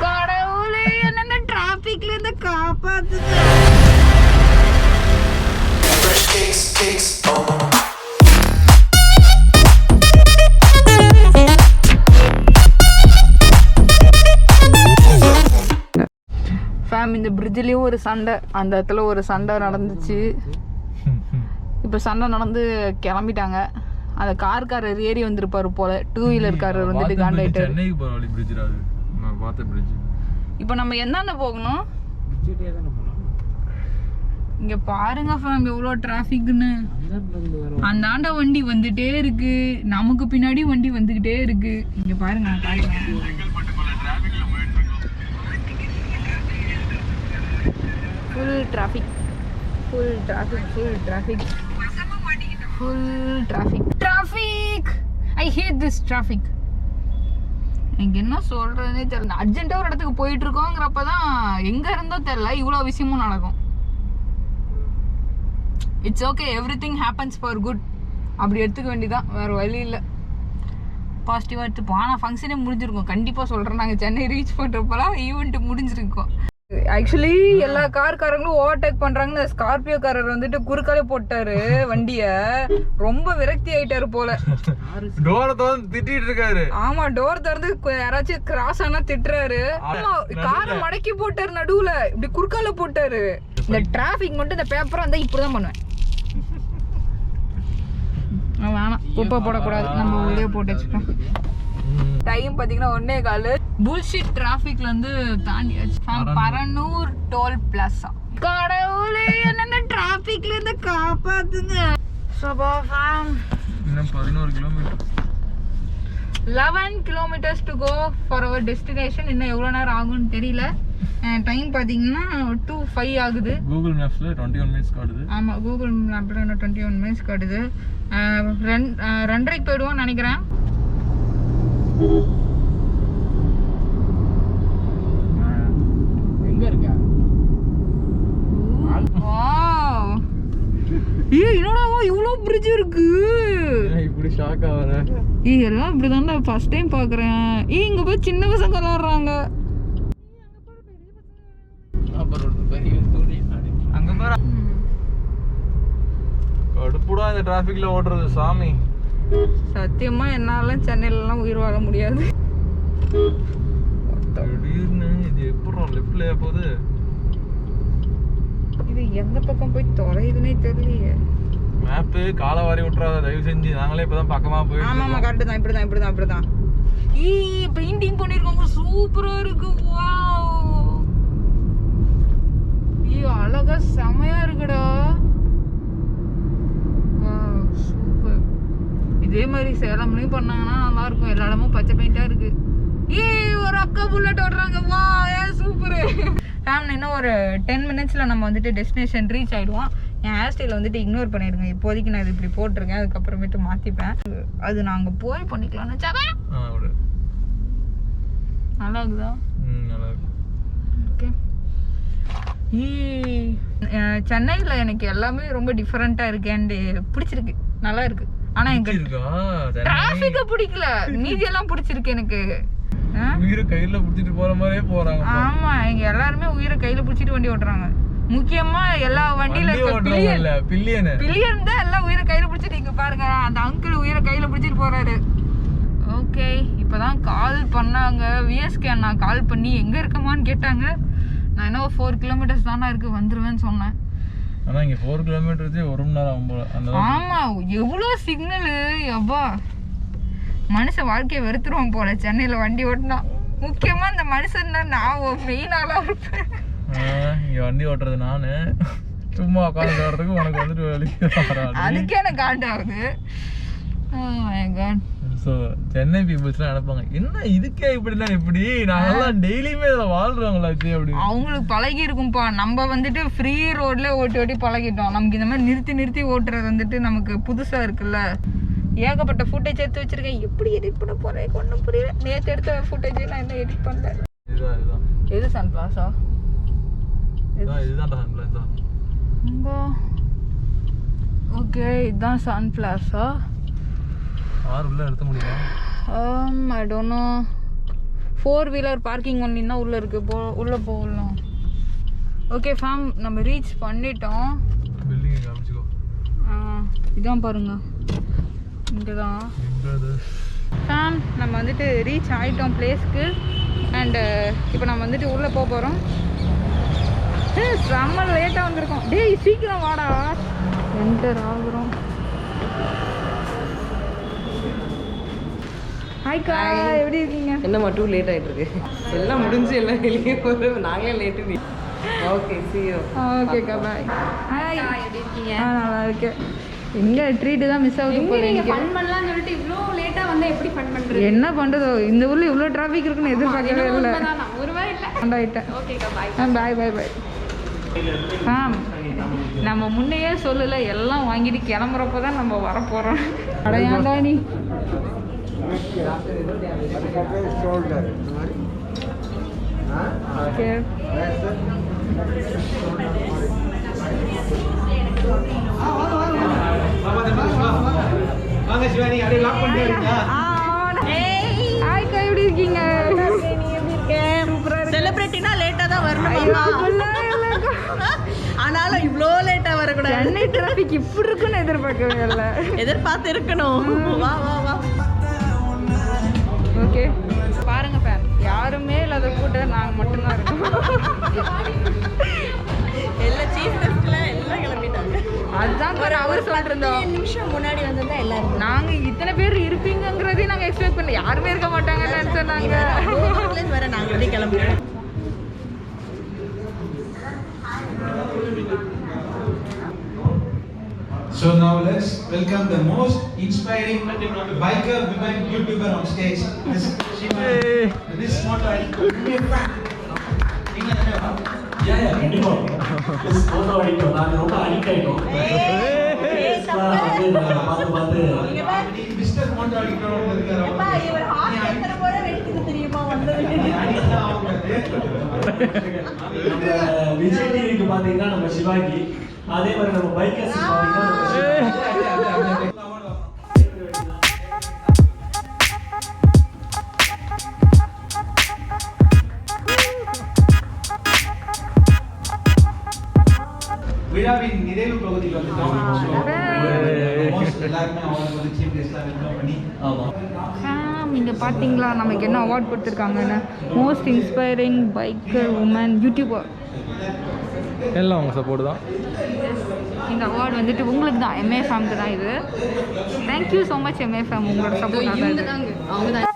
கடவுளே என்ன டிராபிக்ல இருந்து காப்பாத்துங்க. இந்த பிரிட்ஜ்லயும் ஒரு சண்டை, அந்த இடத்துல ஒரு சண்டை நடந்துச்சு. இப்போ சண்டை நடந்து கிளம்பிட்டாங்க. அந்த கார்காரர் ஏறி வந்திருப்பாரு போல, 2 வீலர்காரர் வந்துட்டு காண்டாயிட்டாரு. சென்னைக்கு போற வழி பிரிட்ஜ் அது, நான் பார்த்த பிரிட்ஜ். இப்போ நம்ம எந்தாண்ட போகணும்? இங்க பாருங்க ஃபேம் எவ்வளோ டிராஃபிக்னு. அந்தாண்ட வண்டி வந்துட்டே இருக்கு, நமக்கு பின்னாடி வண்டி வந்துகிட்டே இருக்கு. இங்க பாருங்க full traffic, full traffic, full traffic, full traffic, traffic. I hate this traffic. எனக்கு என்ன சொல்றதுனே தெரியல. அர்ஜென்ட்டாக ஒரு இடத்துக்கு போயிட்டு இருக்கோங்கிறப்ப தான் எங்க இருந்தோ தெரியல இவ்வளோ விஷயமும் நடக்கும். It's okay, every thing happens for good. அப்படி எடுத்துக்க வேண்டியதான், வேற வழி இல்லை. பாசிட்டிவாக எடுத்துப்போம். ஆனால் ஃபங்க்ஷனே முடிஞ்சிருக்கும் கண்டிப்பாக சொல்கிறேன். நாங்கள் சென்னை ரீச் பண்ணுறப்பெல்லாம் ஈவெண்ட் முடிஞ்சிருக்கோம். ஆக்சுவலி எல்லா காரங்களும் ஓவர்டேக் பண்றாங்கன்னு ஸ்கார்பியோ காரர் வந்துட்டு குறுக்காலே போட்டாரு வண்டிய. ரொம்ப விரக்தி ஆயிட்டாரு போல. டோர் திறந்து திட்டிட்டு இருக்காரு. ஆமா, டோர் திறந்து யாராச்சும் கிராஸ் ஆனா திட்டுறாரு. ஆமா, காரை மடக்கி போட்டாரு, நடுவுல இப்படி குறுக்கால போட்டாரு. இந்த டிராபிக் மட்டும் இந்த பேப்பர் அந்த இப்படிதான் பண்ணுவேன். வேணாம், குப்பை போடக்கூடாது, நம்ம உள்ளே போட்டு வச்சுக்கோம். டைம் பாத்தீங்கன்னா 1:15. புல்ஷிட் டிராஃபிக்ல இருந்து தாண்டியாச்சு. Paranur toll plaza. கடவுளே என்ன டிராஃபிக்ல இருந்து காப்பாத்துங்க. சபா ஃபேம் இன்னும் 11 kilometre, 11 kilometers to go for our destination. இன்னும் எவ்வளவு நேரம் ஆகும்னு தெரியல. டைம் பாத்தீங்கன்னா 2:05 ஆகுது. கூகுள் மேப்ஸ்ல 21 மினிட்ஸ் காட்டுது. ஆமா, கூகுள் மேப்ல 21 மினிட்ஸ் காட்டுது. 2:30க்கு போயிடுவோம்னு நினைக்கிறேன். எங்க இருக்க? என்னடா இவ்வளோ பிரிட்ஜ் இருக்கு. இப்படி ஷாக் ஆவற. எல்லாம் இப்படிதான்டா ஃபர்ஸ்ட் டைம் பாக்குறேன். இங்க போய் சின்ன பசங்க விளையாடுறாங்க. அங்க பாரு, கடுப்புடா இந்த டிராஃபிக்ல ஓடுறது சாமி. சத்தியமா என்னால சென்னையிலலாம் உயிர் வாழ முடியாது. திடீர்னு இது எப்பறம் லெஃப்ட்லயா போகுது? இது எந்த பக்கம் போய் தொலையுதுன்னே தெரியலையே. மேப்பு காலவாரி விட்டுறாத தயவு செஞ்சு. நாங்களே இப்பதான் பக்கமா போய். ஆமா கரெக்ட் தான். இப்படிதான். பெயிண்டிங் பண்ணிருக்காங்க, சூப்பரா இருக்கு. வாவ், அழகா செமையா இருக்குடா. சூப்பர். இதே மாதிரி சேலம்லயும் பண்ணாங்கன்னா நல்லா இருக்கும். எல்லா இடமும் பச்சை பெயிண்டா இருக்கு. ஒரு அக்கா புல்லட் ஓடுறாங்க. வா, சூப்பர். ஃபேமிலி இன்னும் ஒரு 10 minutesல நம்ம வந்துட்டு டெஸ்டினேஷன் ரீச் ஆயிடுவோம். என் ஹேர் ஸ்டைல வந்துட்டு இக்னோர் பண்ணிடுங்க. இப்போதைக்கு நான் இது இப்படி போட்டிருக்கேன், அதுக்கப்புறமேட்டு மாத்திப்பேன். அது நாங்க போய் பண்ணிக்கலாம்னு வச்சாவே. நல்லா இருக்குதா? நல்லா இருக்கு. ஓகே. சென்னையில் எனக்கு எல்லாமே ரொம்ப டிஃப்ரெண்ட்டாக இருக்கு அண்ட் பிடிச்சிருக்கு, நல்லா இருக்கு. ஆனா எனக்கு டிராஃபிக்க பிடிக்கல, மீதி எல்லாம் பிடிச்சிருக்கு எனக்கு. உயிரை கையில பிடிச்சிட்டு போற மாதிரியே போறாங்க. ஆமா, இங்க எல்லாருமே உயிரை கையில பிடிச்சிட்டு வண்டி ஓட்டுறாங்க. முக்கியமா எல்லா வண்டியில பில்லியன் தான் எல்லாம் உயிரை கையில பிடிச்சிட்டு. இங்க பாருங்க, அந்த அங்கிள் உயிரை கையில பிடிச்சிட்டு போறாரு. ஓகே, இப்பதான் கால் பண்ணாங்க விஎஸ்கே அண்ணா. கால் பண்ணி எங்க இருக்கமான்னு கேட்டாங்க. நான் என்ன 4 kilometers தானே இருக்கு, வந்துருவேன்னு சொன்னேன். ஆனா இங்க 4 kilometers 1 மணி நேரம் ஆகும். ஆமா, எவ்வளவு சிக்னலு. அப்பா, மனுஷன் வாழ்க்கையை வெறுத்துருவான் போல சென்னையில வண்டி ஓட்டினா. முக்கியமா இந்த மனுஷன் நான் மெயின் ஆளா இருப்பேன். இங்க வண்டி ஓட்டுறது நானு, சும்மா உட்காந்து வர்றதுக்கு உனக்கு வந்துட்டு வலிக்கு. அதுக்கே எனக்கு காண்டாகுது. சென்னை பீப்புள்ஸ்லாம் நினைப்பாங்க, என்ன இதுக்கே இப்படின்னா எப்படி, நாங்கெல்லாம் டெய்லியுமே இதில் வாழ்றவங்களாச்சு அப்படி. அவங்களுக்கு பழகி இருக்கும்பா. நம்ம வந்துட்டு ஃப்ரீ ரோட்ல ஓட்டி பழகிட்டோம். நமக்கு இந்த மாதிரி நிறுத்தி ஓட்டுறது வந்துட்டு நமக்கு புதுசா இருக்குல்ல. ஏகப்பட்ட ஃபுட்டேஜ் எடுத்து வச்சிருக்கேன், எப்படி எடிட் பண்ண போறேன் ஒன்றும் புரியல. நேற்று எடுத்த ஃபுட்டேஜ் நான் என்ன எடிட் பண்ணல. எது சன் பிளாஸா? இதுதான் சன் பிளாஸா. ஓகே, இதுதான் சன் பிளாஸா. ஆறு உள்ள எடுத்த முடியுமா? I don't know. 4 wheeler parking only தான் உள்ளே இருக்குது. உள்ளே போகலாம். ஓகே ஃபேம், நம்ம ரீச் பண்ணிட்டோம். இதான் பாருங்க, இங்கே தான் ஃபேம். நம்ம வந்துட்டு ரீச் ஆகிட்டோம் பிளேஸ்க்கு. அண்டு இப்போ நம்ம வந்துட்டு உள்ளே போக போகிறோம். செம்ம லேட்டாக வந்திருக்கோம். டேய் சீக்கிரம் வாடா. என்டர் ஆகுறோம். ஹாய்க்கா, எப்படி இருக்கீங்க? என்ன மட்டும் லேட் ஆகிட்டு இருக்கு. எல்லாம் முடிஞ்சு எல்லாம் வெளியே போகிறோம். நாங்களே லேட்டு. ஓகே ஓகேக்கா, பாய். ஹாய், எப்படி இருக்கீங்க? நல்லா இருக்கேன். எங்கே ட்ரீட்டு தான் மிஸ் ஆகுது. நீங்கள் ஃபன் பண்ணலாம்னு சொல்லிட்டு இவ்வளோ லேட்டாக வந்து எப்படி ஃபன் பண்ணுறது? என்ன பண்ணுறதோ, இந்த ஊரில் இவ்வளோ டிராஃபிக் இருக்குன்னு எதிர்பார்க்கவே இல்லை. ஒரு ரூபாய் இல்லை. ஆயிட்டேன். ஓகேக்கா, பாய். பாய் பாய் பாய். நம்ம முன்னையே சொல்லலை, எல்லாம் வாங்கிட்டு கிளம்புறப்போ தான் நம்ம வரப்போகிறோம். அடையாண்டா நீ. ஓகே வாங்க சிவானி, அப்படியே லாக் பண்ணிட்டு வரீங்க. ஹாய் கா, எப்படி இருக்கீங்க? நீ எப்படி இருக்க? சூப்பரா இருக்கு. செலிபிரிட்டினா லேட்டாக தான் வரணும். ஆனாலும் இவ்வளோ லேட்டாக வரக்கூடாது. சென்னை டிராஃபிக் இப்படி இருக்குன்னு எதிர்பார்க்கவே இல்லை. எதிர்பார்த்து இருக்கணும். வா வா வா. ஓகே பாருங்க ஃபேன், யாருமே இல்லாத கூட்டம் நாங்கள் மட்டும்தான் இருக்கோம். எல்லா சீஃப் கெஸ்ட்ல எல்லாம் கிளம்பிட்டாங்க. அதுதான் பாரு, அவர் சொல்லிருந்தோம். நிமிஷம் முன்னாடி வந்திருந்தா எல்லாரும். நாங்கள் இத்தனை பேர் இருப்பீங்கிறதையும் நாங்கள் எக்ஸ்பெக்ட் பண்ணல. யாருமே இருக்க மாட்டாங்கன்னு சொன்னாங்க. வர நாங்கள் எப்படி கிளம்பிட்டோம். So now let's welcome the most inspiring biker women YouTuber on stage. Miss Shiva. This photo. Yeah, கண்டிப்பா. This photo அடிக்கும். நான் ரொம்ப அடிக்ட் ஆயிட்டோம். பார்த்து மிஸ்டர் மோட்டோ அடிக்கிறோம் இருக்காரு. அப்பா இவர் ஹார்ட் எத்தனை முறை வெட்டிக்கு தெரியுமா வந்தது. விஜய் டிவிக்கு பாத்தீங்கன்னா நம்ம சிவாங்கி, அதே மாதிரி நம்ம பைக்கர்ஸ் பாத்தீங்கன்னா நம்ம சிவாங்கி. விழாவின் நிறைவு பகுதியில் வந்துட்டோம். எல்லாருமே அவங்க வந்து சீஃப் கெஸ்ட்லாம் வெல்கம் பண்ணி. இங்கே பார்த்தீங்களா நமக்கு என்ன அவார்ட் கொடுத்துருக்காங்கன்னு? Most inspiring biker woman YouTuber. எல்லாம் அவங்க சப்போர்ட் தான். இந்த அவார்டு வந்துட்டு உங்களுக்கு தான், எம்ஏஃபேம்க்கு தான் இது. தேங்க்யூ ஸோ மச் எம்ஏஃபேம், உங்களோட சப்போர்ட். அவங்க தான்.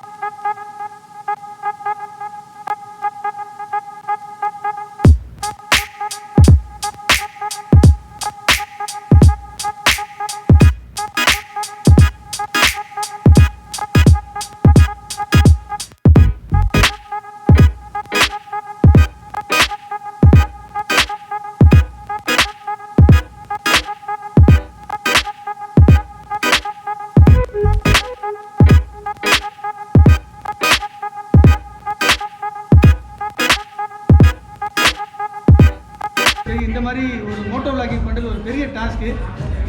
இந்த மாதிரி ஒரு மோட்டோ விளாகிங் பண்ணுறது ஒரு பெரிய டாஸ்க்கு.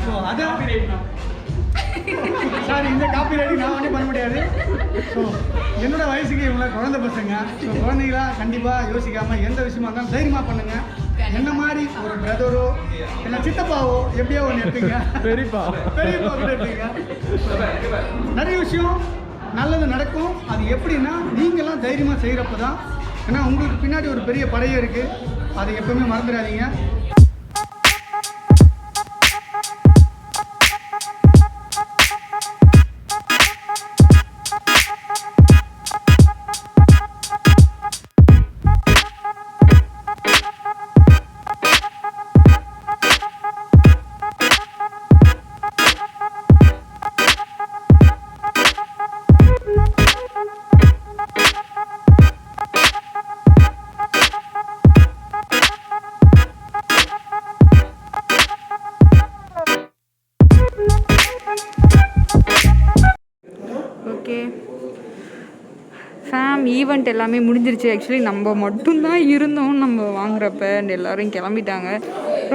ஸோ அதை சாரி, இந்த காப்பி ரைட்டிங் நான் ஒன்றும் பண்ண முடியாது. ஸோ என்னோட வயசுக்கு இவங்கள குழந்தை பசங்க. ஸோ குழந்தைங்களா கண்டிப்பாக யோசிக்காமல் எந்த விஷயமா இருந்தாலும் தைரியமாக பண்ணுங்கள். என்ன மாதிரி ஒரு பிரதரோ இல்லை சித்தப்பாவோ எப்படியோ ஒன்று எடுத்துங்க, பெரியப்பா கூட எடுத்துங்க. நிறைய விஷயம் நல்லது நடக்கும். அது எப்படின்னா நீங்களாம் தைரியமாக செய்கிறப்ப தான். ஏன்னா உங்களுக்கு பின்னாடி ஒரு பெரிய படையே இருக்குது, அதை எப்பவுமே மறந்துடாதீங்க. ஓகே ஃபேம், ஈவெண்ட் எல்லாமே முடிஞ்சிருச்சு. ஆக்சுவலி நம்ம மட்டும்தான் இருந்தோம் நம்ம வாங்குறப்ப. அண்ட் எல்லோரும் கிளம்பிட்டாங்க.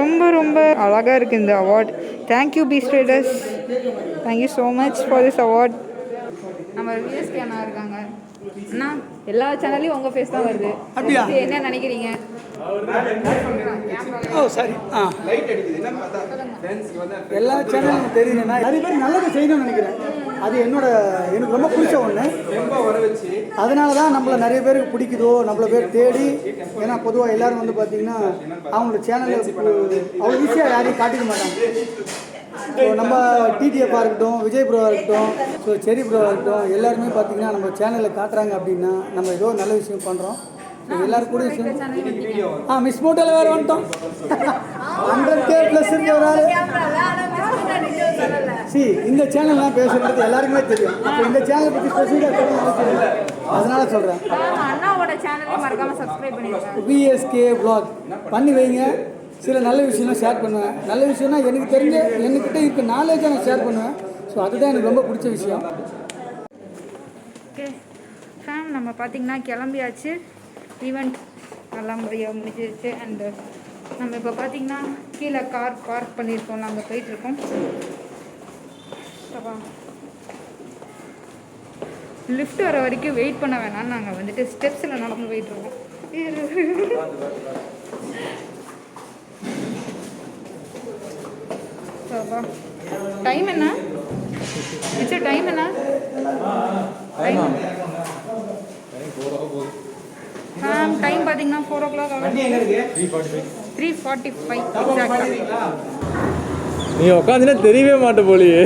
ரொம்ப ரொம்ப அழகாக இருக்குது இந்த award. Thank you piece traders, thank you so much for this award. நம்ம விஎஸ்கே அண்ணா இருக்காங்க. அண்ணா எல்லா சேனல்லையும் உங்கள் ஃபேஸ் தான் வருது. அப்படியா? இது என்ன நினைக்கிறீங்க? ஓ சரி. எல்லா சேனலும் தெரியுதுன்னா நிறைய பேர் நல்லது செய்யணும்னு நினைக்கிறேன். அது எனக்கு ரொம்ப பிடிச்ச ஒன்று. அதனால தான் நம்மளை நிறைய பேருக்கு பிடிக்குதோ, நம்மள பேர் தேடி. ஏன்னா பொதுவாக எல்லாரும் வந்து பார்த்தீங்கன்னா அவங்களோட சேனலில் அவ்வளோ ஈஸியாக யாரையும் காட்டிக்க மாட்டாங்க. ஸோ நம்ம டிடிஎஃப்பாக இருக்கட்டும், விஜய் ப்ரோவாக இருக்கட்டும், ஸோ செரி ப்ரோவாக இருக்கட்டும், எல்லாருமே பார்த்தீங்கன்னா நம்ம சேனலில் காட்டுறாங்க அப்படின்னா நம்ம ஏதோ நல்ல விஷயம் பண்ணுறோம். ஸோ எல்லாரும் கூட மிஸ் மோட்டோவில் வேறு வந்துட்டோம். 100K ப்ளஸ் இருக்க ஒரு ஆள். இந்த சேனல்லாம் பேசுகிறது எல்லாருக்குமே தெரியும். அப்போ இந்த சேனலை பற்றி ஸ்பெசிஃபிக்காக தெரியும், அதனால சொல்கிறேன். அண்ணாவோட சேனலை மறக்காமல் சப்ஸ்கிரைப் பண்ணிடுங்க. விஎஸ்கே vlog பண்ணி வைங்க. சில நல்ல விஷயம்லாம் ஷேர் பண்ணுவேன். நல்ல விஷயம்னா எனக்கு தெரிஞ்ச என்கிட்ட இருக்க நாலேஜை நான் ஷேர் பண்ணுவேன். ஸோ அதுதான் எனக்கு ரொம்ப பிடிச்ச விஷயம். ஓகே ஃபேம், நம்ம பார்த்திங்கன்னா கிளம்பியாச்சு. ஈவெண்ட் நல்லா முறையாக முடிஞ்சிருச்சு. அண்டு நம்ம இப்போ பார்த்திங்கன்னா கீழே கார் பார்க் பண்ணியிருக்கோம், நாங்கள் போயிட்டுருக்கோம். லிஃப்ட் வர வரைக்கும் வெயிட் பண்ண வேணாம், நாங்கள் வந்துட்டு ஸ்டெப்ஸில் நடந்து போயிட்டுருக்கோம். டைம் என்ன? டைம் என்ன? டைம் பார்த்தீங்கன்னா 4 o'clock ஆகும். 3:45 நீ உட்காந்துன்னா தெரியவே மாட்டே போலியே.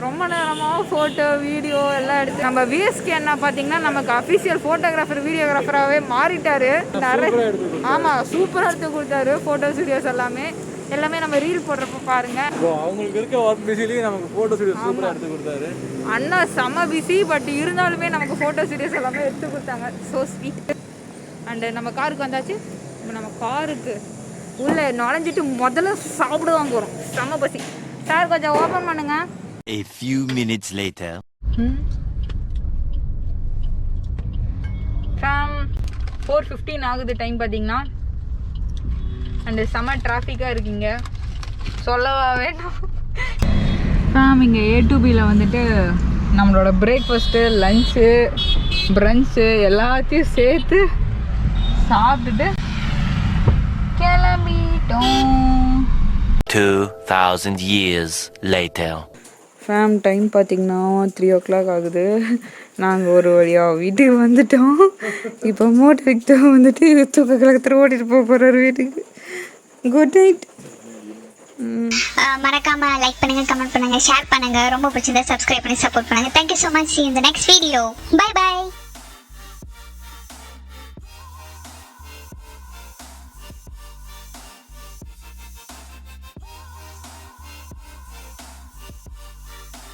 ரொம்ப நேரமாக ஃபோட்டோ வீடியோ எல்லாம் எடுத்து நம்ம விஎஸ்கே என்ன பார்த்தீங்கன்னா நமக்கு அஃபிஷியல் ஃபோட்டோகிராஃபர் வீடியோகிராஃபராகவே மாறிட்டாரு. நிறைய ஆமாம் சூப்பராக எடுத்து கொடுத்தாரு ஃபோட்டோஸ் வீடியோஸ் எல்லாமே நம்ம ரீல் போடுறப்ப பாருங்க. அவங்களுக்கு இருக்க ஒர்க் பிஸிலேயே நமக்கு ஃபோட்டோ வீடியோ சூப்பராக எடுத்து கொடுத்தாரு. அண்ணா செம்ம பிஸி, பட் இருந்தாலுமே நமக்கு ஃபோட்டோ வீடியோஸ் எல்லாமே எடுத்து கொடுத்தாங்க. So sweet. அண்டு நம்ம காருக்கு வந்தாச்சு. இப்போ நம்ம காருக்கு உள்ளே நுழைஞ்சிட்டு முதல்ல சாப்பிடுவாங்க போகிறோம். செம்ம பசி. சார் கொஞ்சம் ஓப்பன் பண்ணுங்க. A few minutes later. 4:15 ஆகுது டைம் பார்த்தீங்கன்னா. அண்டு செம்ம டிராஃபிக்காக இருக்கீங்க, சொல்லவா வேண்டாம். இங்கே A2Bயில் வந்துட்டு நம்மளோட பிரேக்ஃபாஸ்ட்டு, லஞ்சு, ப்ரன்ச்சு எல்லாத்தையும் சேர்த்து சாப்பிட்டுட்டு கிளம்பிட்டோம். 2000 years later. டைம் பார்த்திங்கன்னா 3 o'clock ஆகுது. நாங்கள் ஒரு வழியாக வீட்டுக்கு வந்துட்டோம். இப்போ மோட்டர் விட்டு வந்துட்டு தூக்க கலக்கத்தில் ஓட்டிகிட்டு போகிறாரு வீட்டுக்கு. Good night. மறக்காம லைக் பண்ணுங்க, கமெண்ட் பண்ணுங்க, ஷேர் பண்ணுங்க. ரொம்ப பிடிச்சிருந்தா சப்ஸ்கிரைப் பண்ணி சப்போர்ட் பண்ணுங்க. Thank you so much. See you in the next video. Bye bye.